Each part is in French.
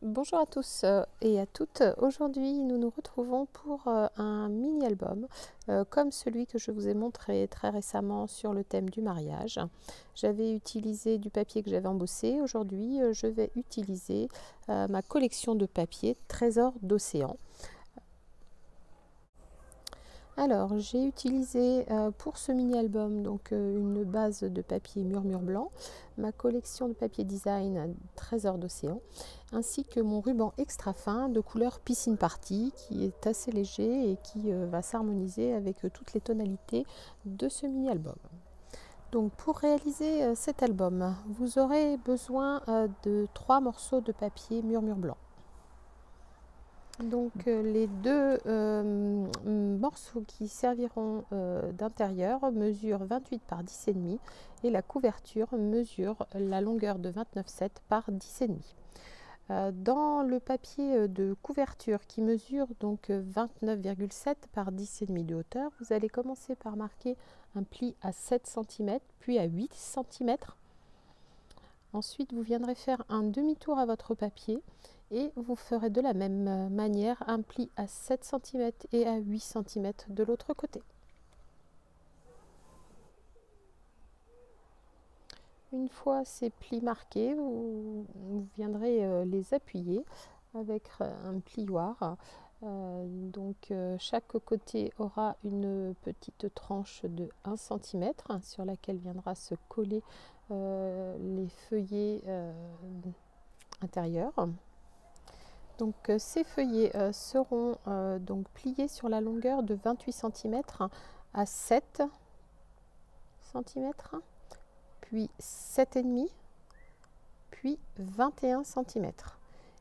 Bonjour à tous et à toutes. Aujourd'hui, nous nous retrouvons pour un mini-album comme celui que je vous ai montré très récemment sur le thème du mariage. J'avais utilisé du papier que j'avais embossé. Aujourd'hui, je vais utiliser ma collection de papier Trésor d'Océan. Alors, j'ai utilisé pour ce mini-album une base de papier Murmure Blanc, ma collection de papier design Trésor d'Océan, ainsi que mon ruban extra fin de couleur Piscine Party qui est assez léger et qui va s'harmoniser avec toutes les tonalités de ce mini-album. Donc, pour réaliser cet album, vous aurez besoin de 3 morceaux de papier Murmure Blanc. Donc les deux morceaux qui serviront d'intérieur mesurent 28 par 10,5 et la couverture mesure la longueur de 29,7 par 10,5. Dans le papier de couverture qui mesure donc 29,7 par 10,5 de hauteur, vous allez commencer par marquer un pli à 7 cm puis à 8 cm. Ensuite, vous viendrez faire un demi-tour à votre papier et vous ferez de la même manière un pli à 7 cm et à 8 cm de l'autre côté. Une fois ces plis marqués, vous viendrez les appuyer avec un plioir. Chaque côté aura une petite tranche de 1 cm sur laquelle viendra se coller les feuillets intérieurs. Donc ces feuillets seront donc pliés sur la longueur de 28 cm à 7 cm, puis 7,5, puis 21 cm.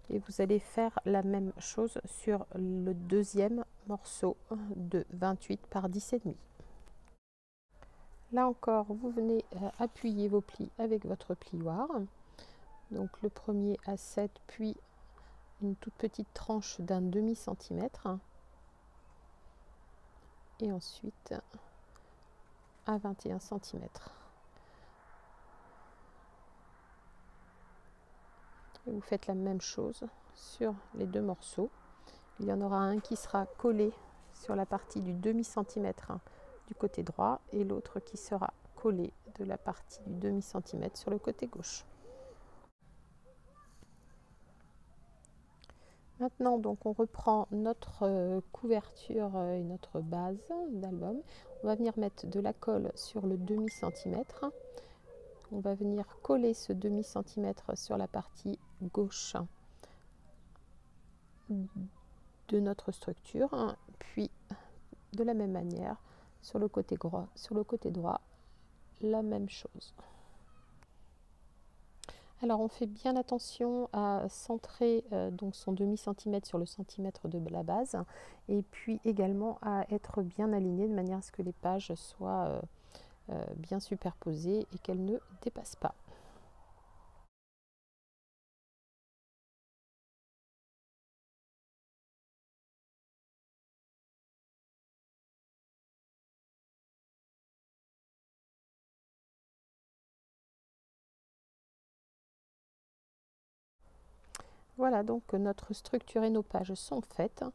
Et vous allez faire la même chose sur le deuxième morceau de 28 par 10,5. Là encore, vous venez appuyer vos plis avec votre plioir. Donc le premier à 7, puis une toute petite tranche d'un demi-centimètre et ensuite à 21 cm. Et vous faites la même chose sur les deux morceaux. Il y en aura un qui sera collé sur la partie du demi-centimètre du côté droit et l'autre qui sera collé de la partie du demi-centimètre sur le côté gauche. Maintenant, donc, on reprend notre couverture et notre base d'album. On va venir mettre de la colle sur le demi-centimètre. On va venir coller ce demi-centimètre sur la partie gauche de notre structure, puis de la même manière sur le côté droit, la même chose. Alors on fait bien attention à centrer donc son demi-centimètre sur le centimètre de la base et puis également à être bien aligné de manière à ce que les pages soient bien superposées et qu'elles ne dépassent pas. Voilà, donc notre structure et nos pages sont faites.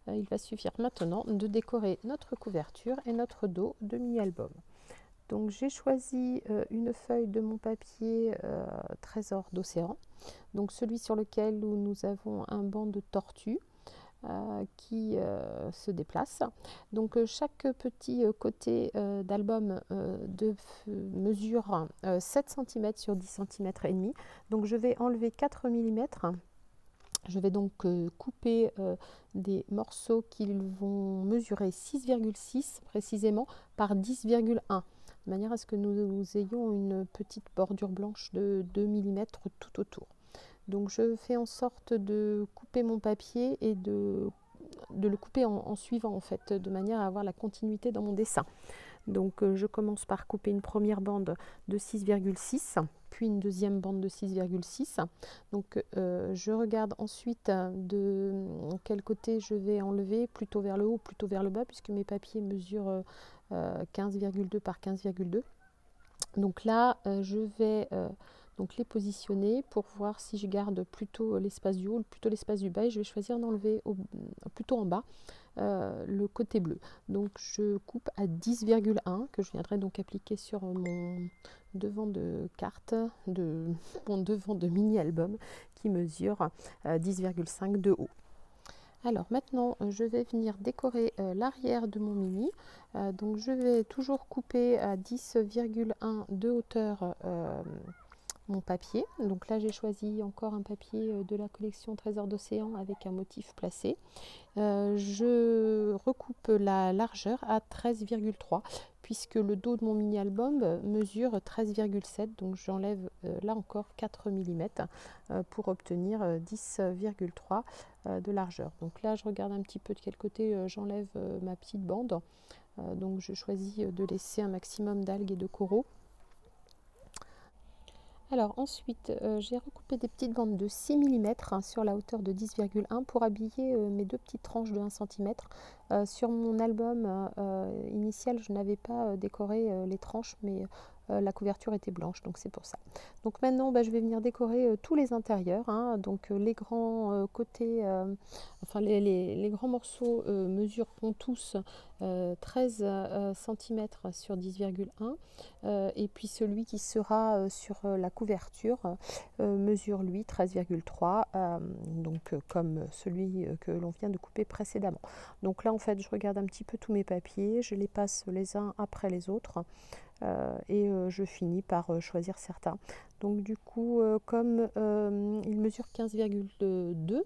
Il va suffire maintenant de décorer notre couverture et notre dos de mini-album. Donc j'ai choisi une feuille de mon papier Trésor d'Océan, donc celui sur lequel nous avons un banc de tortue qui se déplace. Donc chaque petit côté d'album mesure 7 cm sur 10 cm et demi. Donc je vais enlever 4 mm. Je vais donc couper des morceaux qui vont mesurer 6,6 précisément par 10,1 de manière à ce que nous ayons une petite bordure blanche de 2 mm tout autour. Donc je fais en sorte de couper mon papier et de le couper en suivant en fait, de manière à avoir la continuité dans mon dessin. Donc je commence par couper une première bande de 6,6, puis une deuxième bande de 6,6. Donc je regarde ensuite de quel côté je vais enlever, plutôt vers le haut, plutôt vers le bas, puisque mes papiers mesurent 15,2 par 15,2. Donc là, je vais donc les positionner pour voir si je garde plutôt l'espace du haut ou plutôt l'espace du bas, et je vais choisir d'enlever plutôt en bas le côté bleu. Donc je coupe à 10,1 que je viendrai donc appliquer sur mon devant de carte, mon devant de mini-album qui mesure 10,5 de haut. Alors maintenant, je vais venir décorer l'arrière de mon mini. Donc je vais toujours couper à 10,1 de hauteur mon papier. Donc là, j'ai choisi encore un papier de la collection Trésor d'Océan avec un motif placé. Je recoupe la largeur à 13,3 puisque le dos de mon mini-album mesure 13,7, donc j'enlève là encore 4 mm pour obtenir 10,3 de largeur. Donc là, je regarde un petit peu de quel côté j'enlève ma petite bande. Donc je choisis de laisser un maximum d'algues et de coraux. Alors ensuite, j'ai recoupé des petites bandes de 6 mm sur la hauteur de 10,1 pour habiller mes deux petites tranches de 1 cm. Sur mon album initial, je n'avais pas décoré les tranches, mais la couverture était blanche, donc c'est pour ça. Donc maintenant, je vais venir décorer tous les intérieurs. Donc les grands côtés, enfin les grands morceaux mesureront tous 13 cm sur 10,1 et puis celui qui sera sur la couverture mesure lui 13,3 donc comme celui que l'on vient de couper précédemment. Donc là en fait je regarde un petit peu tous mes papiers, je les passe les uns après les autres et je finis par choisir certains. Donc du coup comme il mesure 15,2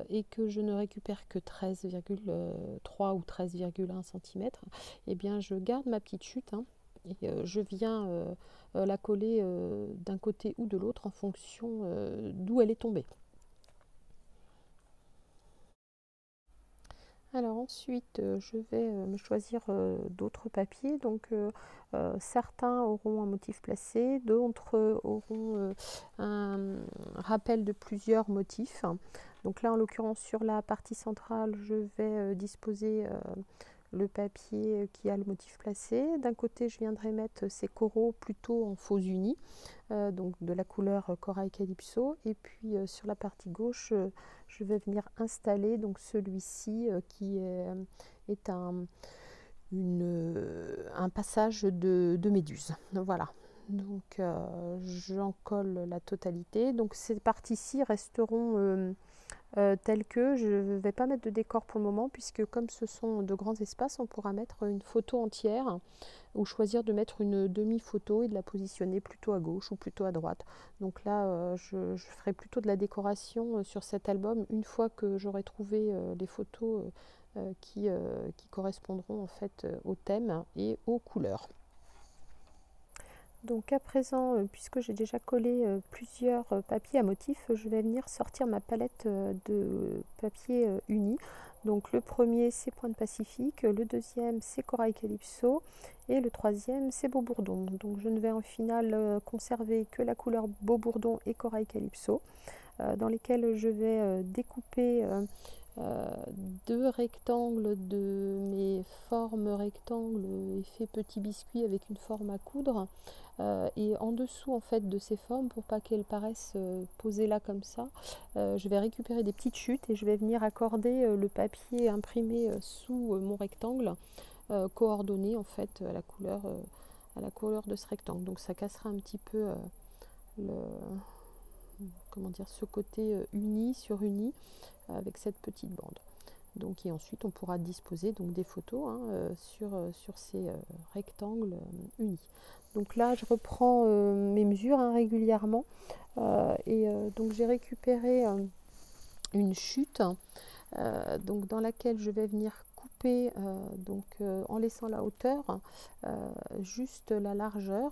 et que je ne récupère que 13,3 ou 13,1 cm, et bien je garde ma petite chute et je viens la coller d'un côté ou de l'autre en fonction d'où elle est tombée. Alors ensuite, je vais me choisir d'autres papiers. Donc certains auront un motif placé, d'autres auront un rappel de plusieurs motifs. Donc là, en l'occurrence, sur la partie centrale, je vais disposer le papier qui a le motif placé. D'un côté, je viendrai mettre ces coraux plutôt en faux unis, donc de la couleur Corail Calypso. Et puis sur la partie gauche, je vais venir installer donc celui-ci qui est un passage de méduse. Voilà. Donc j'en colle la totalité. Donc ces parties-ci resteront telles que. Je ne vais pas mettre de décor pour le moment puisque comme ce sont de grands espaces, on pourra mettre une photo entière ou choisir de mettre une demi-photo et de la positionner plutôt à gauche ou plutôt à droite. Donc là, je ferai plutôt de la décoration sur cet album une fois que j'aurai trouvé les photos qui correspondront en fait au thème et aux couleurs. Donc à présent, puisque j'ai déjà collé plusieurs papiers à motifs, je vais venir sortir ma palette de papier uni. Donc le premier c'est Pointe Pacifique, le deuxième c'est Corail Calypso et le troisième c'est Beau Bourdon. Donc je ne vais en finale conserver que la couleur Beau Bourdon et Corail Calypso, dans lesquels je vais découper deux rectangles de mes formes rectangles effet petit biscuit avec une forme à coudre, et en dessous en fait de ces formes, pour pas qu'elles paraissent posées là comme ça, je vais récupérer des petites chutes et je vais venir accorder le papier imprimé sous mon rectangle, coordonné en fait à la couleur de ce rectangle. Donc ça cassera un petit peu ce côté uni sur uni avec cette petite bande. Donc, et ensuite on pourra disposer donc des photos sur ces rectangles unis. Donc là je reprends mes mesures régulièrement et donc j'ai récupéré une chute donc dans laquelle je vais venir couper en laissant la hauteur juste la largeur,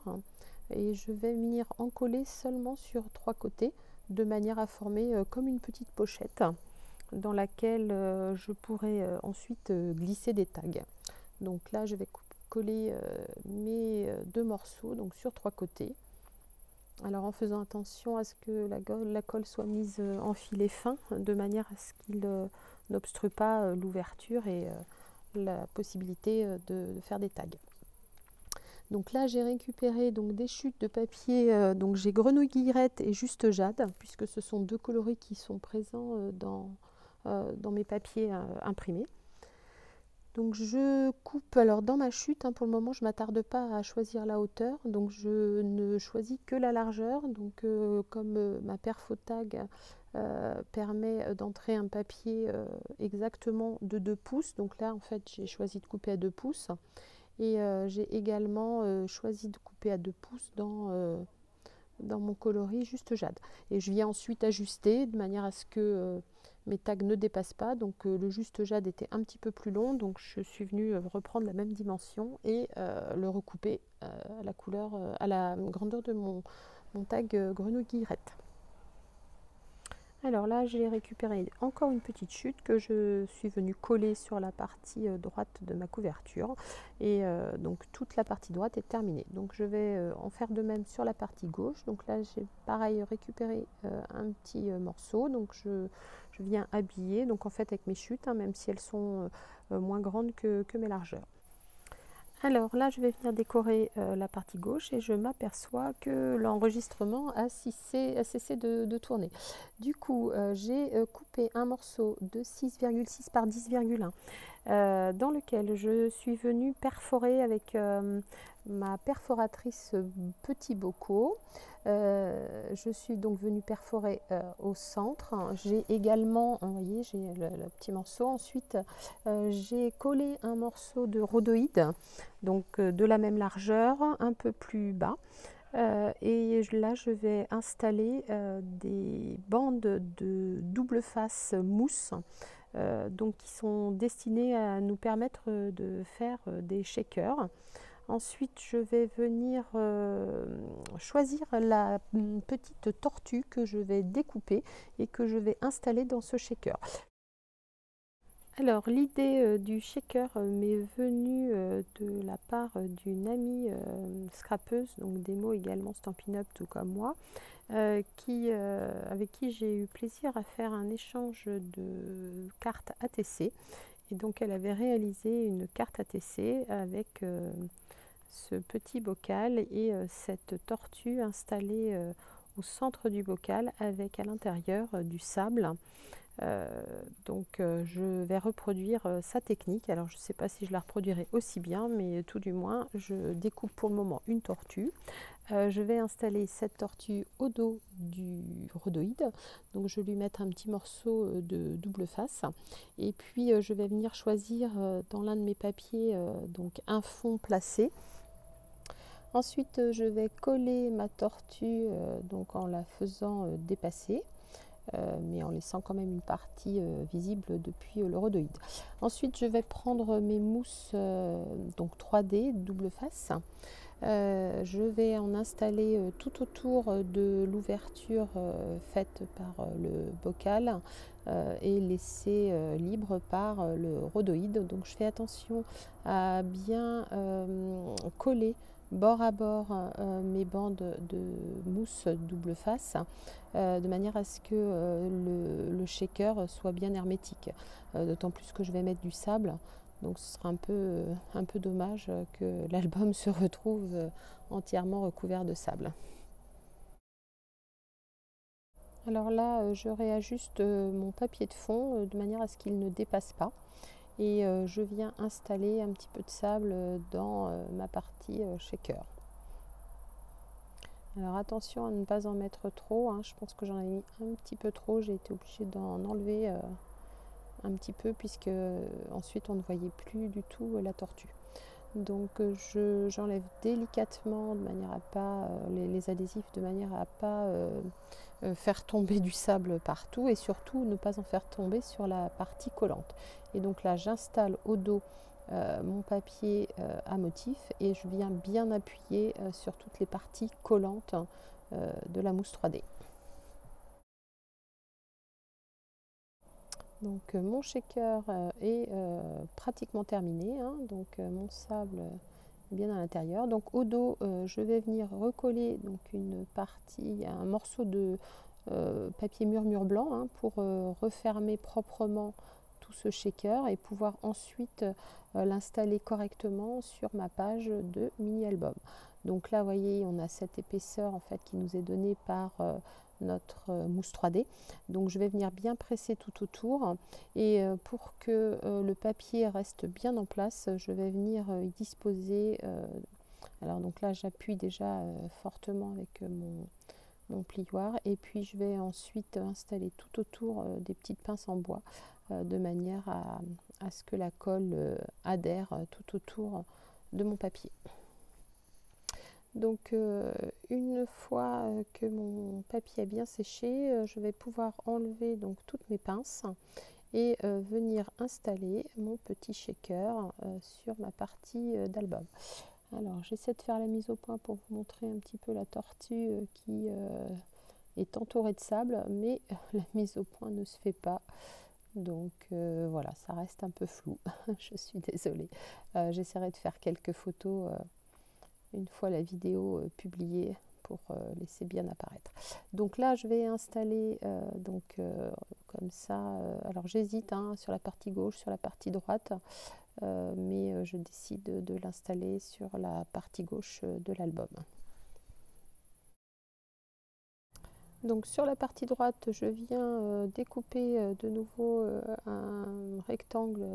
et je vais venir en coller seulement sur 3 côtés de manière à former comme une petite pochette dans laquelle je pourrai ensuite glisser des tags. Donc là je vais coller mes deux morceaux donc sur 3 côtés. Alors en faisant attention à ce que la colle soit mise en filet fin de manière à ce qu'il n'obstrue pas l'ouverture et la possibilité de faire des tags. Donc là, j'ai récupéré donc des chutes de papier, donc j'ai Grenouille Guillerette et Juste Jade, puisque ce sont deux coloris qui sont présents dans mes papiers imprimés. Donc je coupe, alors dans ma chute, pour le moment je ne m'attarde pas à choisir la hauteur, donc je ne choisis que la largeur. Donc comme ma Perfotag permet d'entrer un papier exactement de 2 pouces, donc là en fait j'ai choisi de couper à 2 pouces. Et j'ai également choisi de couper à 2 pouces dans mon coloris Juste Jade. Et je viens ensuite ajuster de manière à ce que mes tags ne dépassent pas. Donc le Juste Jade était un petit peu plus long, donc je suis venue reprendre la même dimension et le recouper à la couleur, à la grandeur de mon tag Grenouille Guillerette. Alors là, j'ai récupéré encore une petite chute que je suis venue coller sur la partie droite de ma couverture. Et donc toute la partie droite est terminée. Donc je vais en faire de même sur la partie gauche. Donc là, j'ai pareil récupéré un petit morceau. Donc je viens habiller, donc en fait avec mes chutes, même si elles sont moins grandes que mes largeurs. Alors là, je vais venir décorer la partie gauche et je m'aperçois que l'enregistrement a cessé de tourner. Du coup, j'ai coupé un morceau de 6,6 par 10,1 dans lequel je suis venue perforer avec ma perforatrice petit bocaux. Je suis donc venue perforer au centre. J'ai également, vous voyez, j'ai le petit morceau. Ensuite, j'ai collé un morceau de rhodoïde, donc de la même largeur, un peu plus bas. Et là, je vais installer des bandes de double face mousse, donc qui sont destinées à nous permettre de faire des shakers. Ensuite, je vais venir choisir la petite tortue que je vais découper et que je vais installer dans ce shaker. Alors, l'idée du shaker m'est venue de la part d'une amie scrapeuse, donc des mots également Stampin' Up tout comme moi, avec qui j'ai eu plaisir à faire un échange de cartes ATC. Et donc, elle avait réalisé une carte ATC avec ce petit bocal et cette tortue installée au centre du bocal avec à l'intérieur du sable. Donc je vais reproduire sa technique. Alors je ne sais pas si je la reproduirai aussi bien, mais tout du moins je découpe pour le moment une tortue. Je vais installer cette tortue au dos du rhodoïde, donc je vais lui mettre un petit morceau de double face et puis je vais venir choisir dans l'un de mes papiers donc un fond placé. Ensuite je vais coller ma tortue donc en la faisant dépasser. Mais en laissant quand même une partie visible depuis le rhodoïde. Ensuite, je vais prendre mes mousses donc 3D double face. Je vais en installer tout autour de l'ouverture faite par le bocal et laisser libre par le rhodoïde. Donc je fais attention à bien coller bord à bord mes bandes de mousse double face de manière à ce que le shaker soit bien hermétique. D'autant plus que je vais mettre du sable. Donc ce sera un peu dommage que l'album se retrouve entièrement recouvert de sable. Alors là, je réajuste mon papier de fond de manière à ce qu'il ne dépasse pas. Et je viens installer un petit peu de sable dans ma partie shaker. Alors attention à ne pas en mettre trop, je pense que j'en ai mis un petit peu trop, j'ai été obligée d'en enlever un petit peu puisque ensuite on ne voyait plus du tout la tortue. Donc j'enlève délicatement de manière à pas les adhésifs de manière à pas faire tomber du sable partout et surtout ne pas en faire tomber sur la partie collante. Et donc là j'installe au dos mon papier à motif et je viens bien appuyer sur toutes les parties collantes de la mousse 3D. Donc mon shaker est pratiquement terminé, donc mon sable est bien à l'intérieur. Donc au dos, je vais venir recoller donc une partie, un morceau de papier murmure blanc pour refermer proprement tout ce shaker et pouvoir ensuite l'installer correctement sur ma page de mini album. Donc là, vous voyez, on a cette épaisseur en fait qui nous est donnée par notre mousse 3D. Donc je vais venir bien presser tout autour et pour que le papier reste bien en place, je vais venir y disposer. Alors donc là, j'appuie déjà fortement avec mon plioir et puis je vais ensuite installer tout autour des petites pinces en bois de manière à ce que la colle adhère tout autour de mon papier. Donc une fois que mon papier a bien séché, je vais pouvoir enlever donc toutes mes pinces et venir installer mon petit shaker sur ma partie d'album. Alors j'essaie de faire la mise au point pour vous montrer un petit peu la tortue qui est entourée de sable, mais la mise au point ne se fait pas. Donc voilà, ça reste un peu flou. Je suis désolée. J'essaierai de faire quelques photos une fois la vidéo publiée pour laisser bien apparaître. Donc là, je vais installer comme ça. Alors j'hésite sur la partie gauche, sur la partie droite, mais je décide de l'installer sur la partie gauche de l'album. Donc sur la partie droite, je viens découper de nouveau un rectangle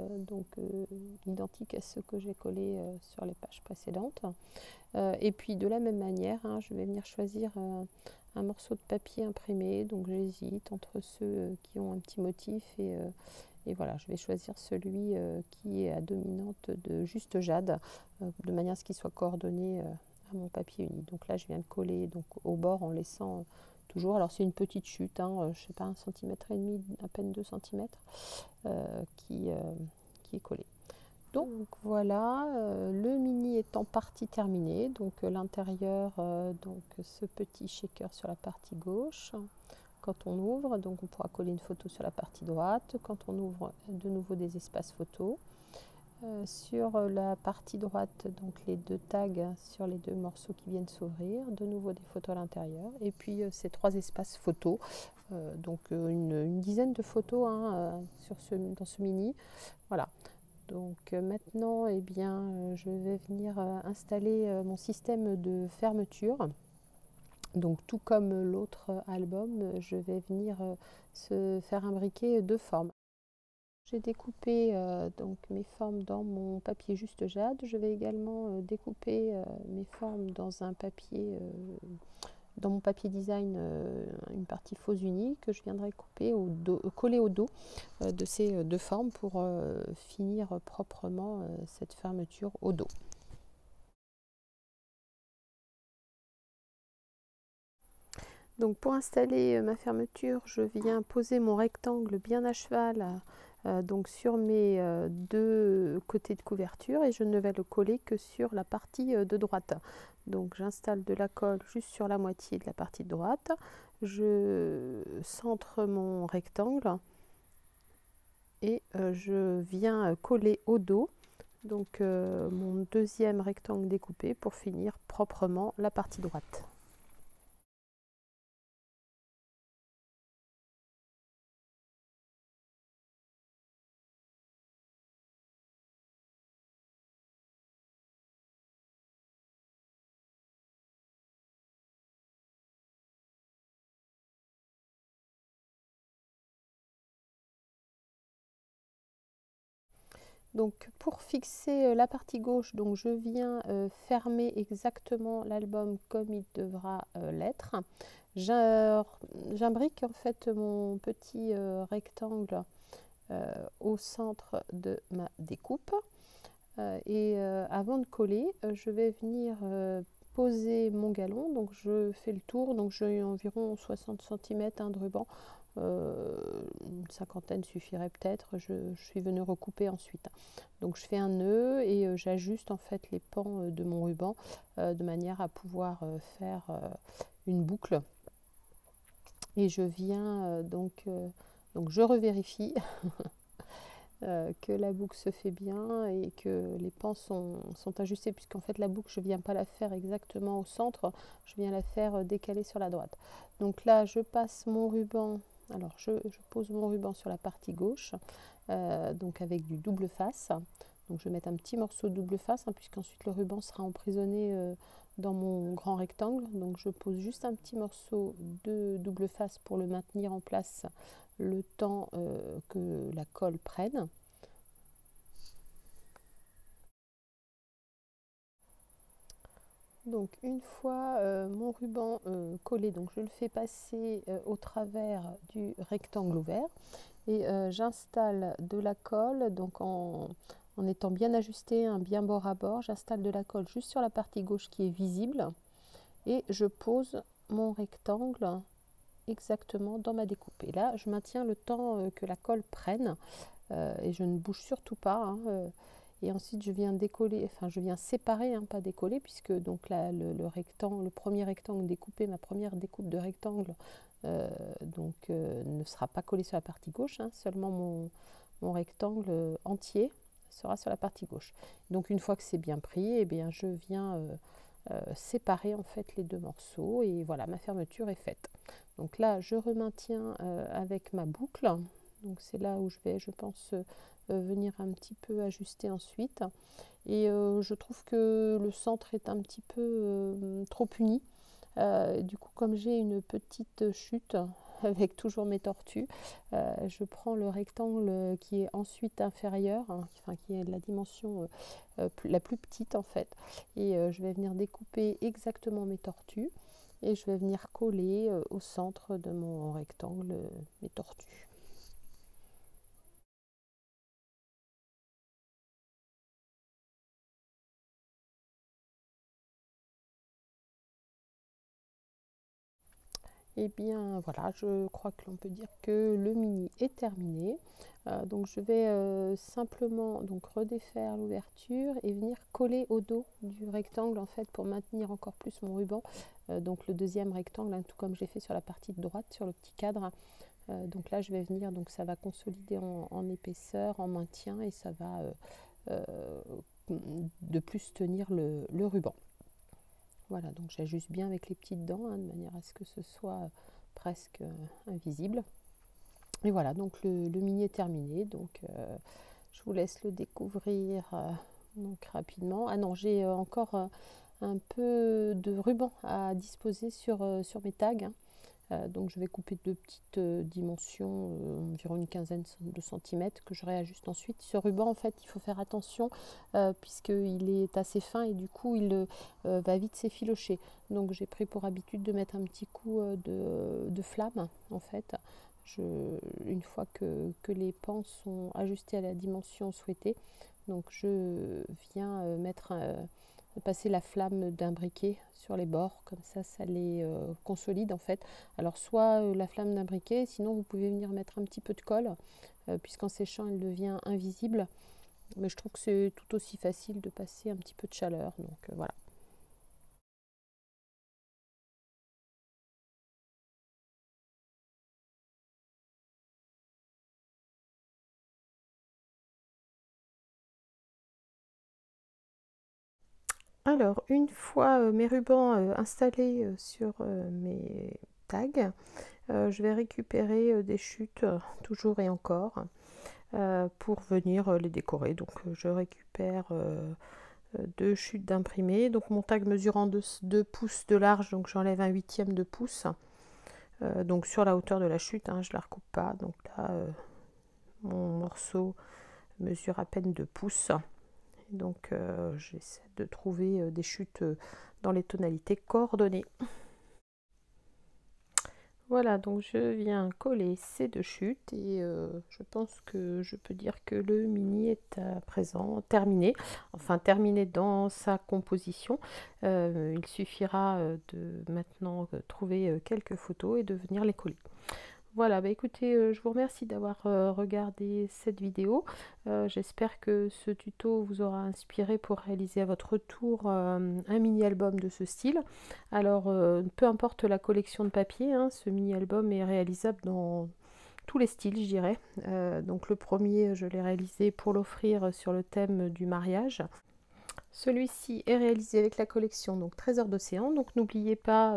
identique à ce que j'ai collé sur les pages précédentes. Et puis de la même manière, je vais venir choisir un morceau de papier imprimé. Donc j'hésite entre ceux qui ont un petit motif et voilà, je vais choisir celui qui est à dominante de juste jade, de manière à ce qu'il soit coordonné à mon papier uni. Donc là, je viens le coller donc, au bord en laissant toujours, alors c'est une petite chute, je ne sais pas, 1,5 cm, à peine 2 cm, qui est collée. Donc voilà, le mini est en partie terminé, donc l'intérieur, donc ce petit shaker sur la partie gauche. Quand on ouvre, donc on pourra coller une photo sur la partie droite. Quand on ouvre, de nouveau des espaces photos. Sur la partie droite, donc les deux tags sur les deux morceaux qui viennent s'ouvrir, de nouveau des photos à l'intérieur, et puis ces trois espaces photos, donc une dizaine de photos dans ce mini. Voilà. Donc maintenant, eh bien, je vais venir installer mon système de fermeture. Donc tout comme l'autre album, je vais venir se faire imbriquer deux formes. J'ai découpé donc mes formes dans mon papier juste jade. Je vais également découper mes formes dans un papier, dans mon papier design, une partie faux uni que je viendrai couper coller au dos de ces deux formes pour finir proprement cette fermeture au dos. Donc pour installer ma fermeture, je viens poser mon rectangle bien à cheval donc sur mes deux côtés de couverture et je ne vais le coller que sur la partie de droite. Donc j'installe de la colle juste sur la moitié de la partie de droite, je centre mon rectangle et je viens coller au dos donc mon deuxième rectangle découpé pour finir proprement la partie droite. Donc pour fixer la partie gauche, donc je viens fermer exactement l'album comme il devra l'être. J'imbrique en fait mon petit rectangle au centre de ma découpe. Et avant de coller, je vais venir poser mon galon. Donc je fais le tour, donc j'ai environ 60 cm de ruban. Une cinquantaine suffirait peut-être, je suis venue recouper ensuite. Donc je fais un nœud et j'ajuste en fait les pans de mon ruban de manière à pouvoir faire une boucle. Et je viens donc je revérifie que la boucle se fait bien et que les pans sont ajustés, puisqu'en fait la boucle je ne viens pas la faire exactement au centre, je viens la faire décaler sur la droite. Donc là je passe mon ruban Alors je pose mon ruban sur la partie gauche, donc avec du double face. Donc je vais mettre un petit morceau de double face, hein, puisqu'ensuite le ruban sera emprisonné dans mon grand rectangle. Donc je pose juste un petit morceau de double face pour le maintenir en place le temps que la colle prenne. Donc une fois mon ruban collé, donc je le fais passer au travers du rectangle ouvert et j'installe de la colle, donc en étant bien ajusté, hein, bien bord à bord, j'installe de la colle juste sur la partie gauche qui est visible et je pose mon rectangle exactement dans ma découpe. Et là je maintiens le temps que la colle prenne et je ne bouge surtout pas, hein, et ensuite je viens décoller, enfin je viens séparer, hein, pas décoller, puisque donc là le rectangle, le premier rectangle découpé, ma première découpe de rectangle ne sera pas collé sur la partie gauche, hein, seulement mon rectangle entier sera sur la partie gauche. Donc une fois que c'est bien pris, eh bien je viens séparer en fait les deux morceaux et voilà, ma fermeture est faite. Donc là je remaintiens avec ma boucle. Donc c'est là où je vais, je pense, venir un petit peu ajuster ensuite. Et je trouve que le centre est un petit peu trop uni. Du coup, comme j'ai une petite chute avec toujours mes tortues, je prends le rectangle qui est ensuite inférieur, hein, enfin, qui est de la dimension la plus petite en fait. Et je vais venir découper exactement mes tortues. Et je vais venir coller au centre de mon rectangle mes tortues. Et bien voilà, je crois que l'on peut dire que le mini est terminé. Donc je vais simplement donc redéfaire l'ouverture et venir coller au dos du rectangle en fait pour maintenir encore plus mon ruban. Donc le deuxième rectangle, hein, tout comme j'ai fait sur la partie de droite, sur le petit cadre. Donc là je vais venir, donc ça va consolider en épaisseur, en maintien, et ça va de plus tenir le ruban. Voilà, donc j'ajuste bien avec les petites dents, hein, de manière à ce que ce soit presque invisible. Et voilà, donc le mini est terminé. Donc je vous laisse le découvrir donc rapidement. Ah non, j'ai encore un peu de ruban à disposer sur mes tags, hein. Donc je vais couper de petites dimensions, environ une quinzaine de centimètres, que je réajuste ensuite. Ce ruban, en fait, il faut faire attention puisqu'il est assez fin et du coup il va vite s'effilocher. Donc j'ai pris pour habitude de mettre un petit coup de flamme en fait. Une fois que les pans sont ajustés à la dimension souhaitée, donc je viens passer la flamme d'un briquet sur les bords, comme ça les consolide en fait. Alors soit la flamme d'un briquet, sinon vous pouvez venir mettre un petit peu de colle, puisqu'en séchant elle devient invisible. Mais je trouve que c'est tout aussi facile de passer un petit peu de chaleur, donc voilà. Alors, une fois mes rubans installés sur mes tags, je vais récupérer des chutes toujours et encore pour venir les décorer. Donc, je récupère deux chutes d'imprimé. Donc, mon tag mesurant 2 pouces de large, donc j'enlève un huitième de pouce. Donc, sur la hauteur de la chute, hein, je ne la recoupe pas. Donc là, mon morceau mesure à peine 2 pouces. Donc j'essaie de trouver des chutes dans les tonalités coordonnées. Voilà, donc je viens coller ces deux chutes et je pense que je peux dire que le mini est à présent terminé. Enfin terminé dans sa composition. Il suffira de maintenant trouver quelques photos et de venir les coller. Voilà, bah écoutez, je vous remercie d'avoir regardé cette vidéo. J'espère que ce tuto vous aura inspiré pour réaliser à votre tour un mini-album de ce style. Alors, peu importe la collection de papier, hein, ce mini-album est réalisable dans tous les styles, je dirais. Donc le premier, je l'ai réalisé pour l'offrir sur le thème du mariage. Celui-ci est réalisé avec la collection donc Trésor d'océan. Donc n'oubliez pas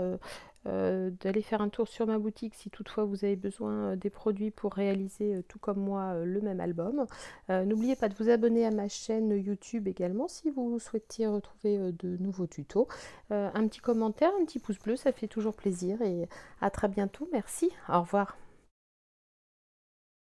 d'aller faire un tour sur ma boutique si toutefois vous avez besoin des produits pour réaliser tout comme moi le même album. N'oubliez pas de vous abonner à ma chaîne YouTube également si vous souhaitiez retrouver de nouveaux tutos. Un petit commentaire, un petit pouce bleu, ça fait toujours plaisir et à très bientôt. Merci, au revoir.